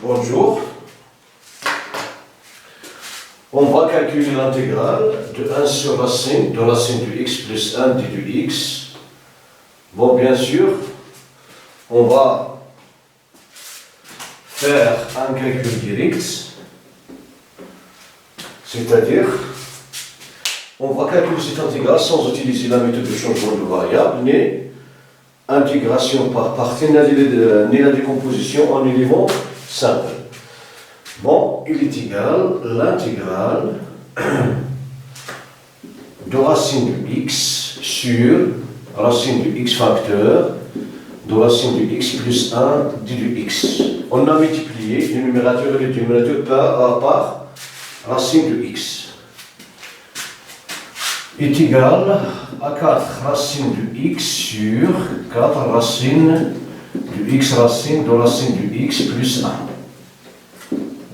Bonjour. On va calculer l'intégrale de 1 sur racine de racine du x plus 1 du x. Bon, bien sûr, on va faire un calcul direct, c'est-à-dire on va calculer cette intégrale sans utiliser la méthode de changement de variable, ni intégration par partie, ni la décomposition en éléments simples. Bon, il est égal l'intégrale de racine du x sur racine du x facteur de racine du x plus 1 du x. On a multiplié le numérateur et le dénominateur par racine du x. Est égal à 4 racines du x sur 4 racines du x racine de racine du x plus 1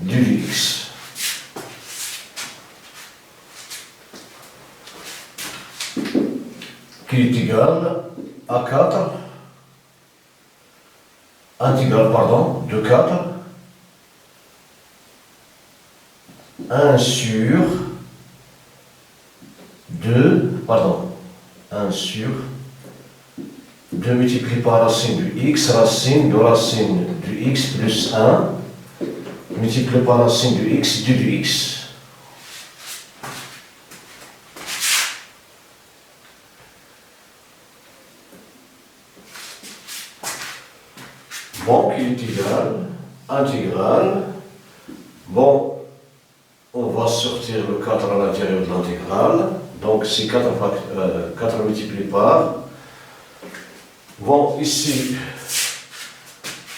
du x. Qui est égal à 4 intégrale de 4 1 sur 1 sur 2 multiplié par racine du x, racine de racine du x plus 1, multiplié par racine du x du x. Bon, qui est égal, intégrale. Bon, on va sortir le 4 à l'intérieur de l'intégrale. Donc, c'est 4 multiplié par. Bon, ici,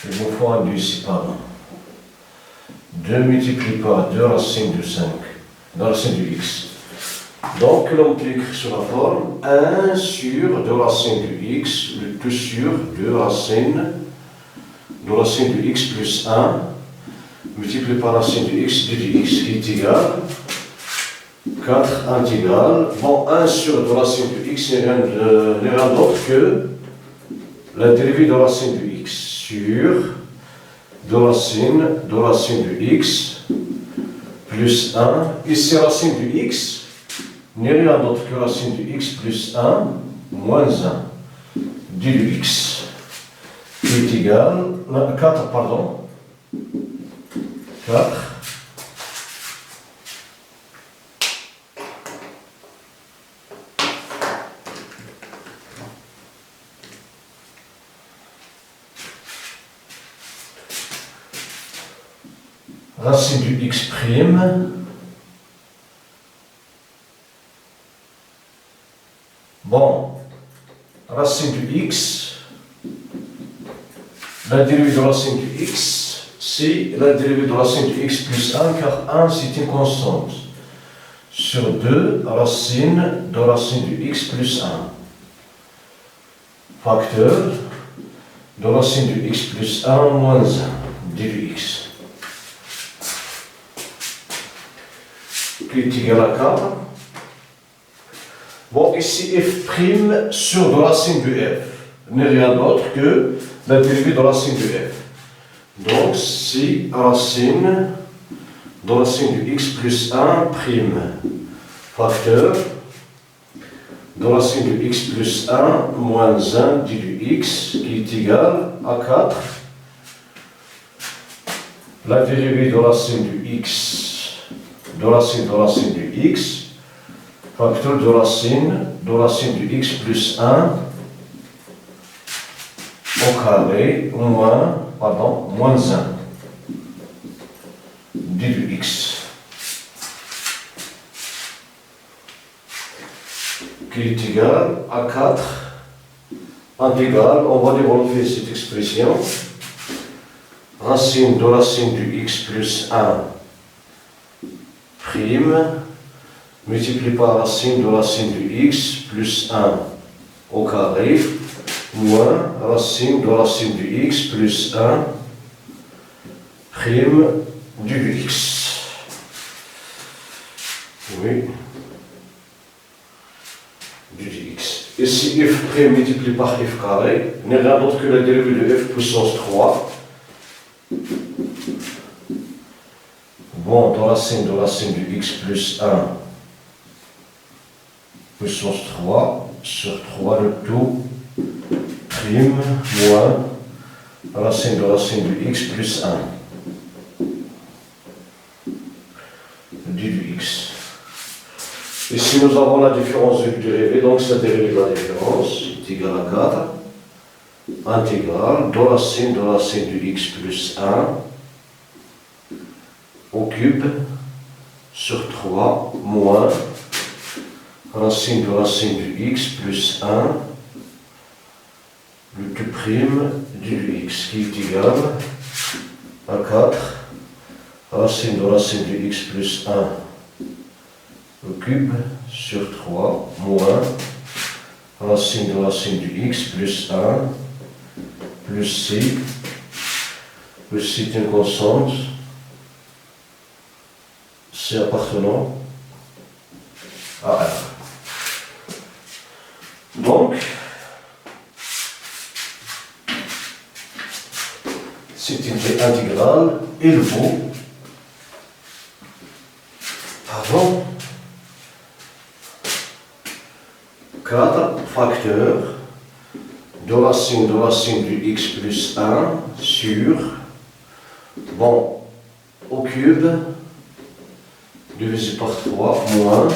il me faut un 2 ici, pardon. 2 multiplié par 2 racines de 5, de racine du x. Donc, l'on peut écrire sur la forme 1 sur 2 racines du x, le tout sur 2 racines de racine du x plus 1, multiplié par racine du x du x, qui est égal 4 intégrale. Bon, 1 sur 2 racine du x n'est rien d'autre que la dérivée de racine du x sur 2 racines du x plus 1. Ici, racine du x n'est rien d'autre que racine du x plus 1 moins 1 du x. Qui est égal, 4, 4 racine du x prime. Bon, racine du x, la dérivée de racine du x, c'est la dérivée de racine du x plus 1, car 1 c'est une constante, sur 2 racine de racine du x plus 1. Facteur de racine du x plus 1 moins 1 du x. Qui est égal à 4. Bon, ici f' sur de racine du f n'est rien d'autre que la dérivée de racine de f. Donc, c'est racine de racine du x plus 1 prime facteur de racine du x plus 1 moins 1 du x, qui est égal à 4 la dérivée de racine du x de racine du x facteur de racine du x plus 1 au carré moins 1 du x, qui est égal à 4 intégrale. On va développer cette expression. Racine de racine du x plus 1 prime multiplié par racine de racine du x plus 1 au carré moins racine de racine du x plus 1 prime du x. Oui. Du x. Ici, f' multiplié par f carré n'est rien d'autre que la dérivée de f puissance 3 Bon, dans la racine du x plus 1 puissance 3 sur 3 le tout prime moins racine du x plus 1 du x. Ici nous avons la différence du dérivé, donc c'est dérivé de la différence est égal à 4 intégrale de racine du x plus 1 au cube sur 3 moins racine du x plus 1 le tout prime du x qui est égal à 4 racine du x plus 1 au cube sur 3 moins racine du x plus 1 plus c est une constante c appartenant à R. Donc, c'est une intégrale, il vaut, pardon, 4 facteurs de racine du x plus 1 sur, bon, au cube, divisé par 3, moins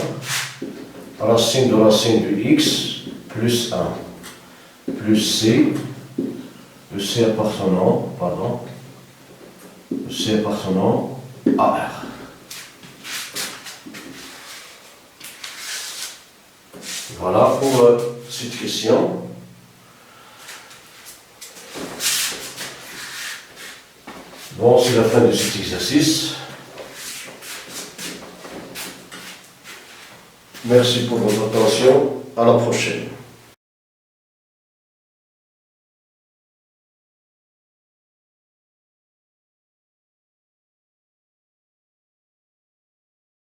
racine du x plus 1, plus c, le c appartenant à R. Voilà pour cette question. Bon, c'est la fin de cet exercice. Merci pour votre attention. À la prochaine.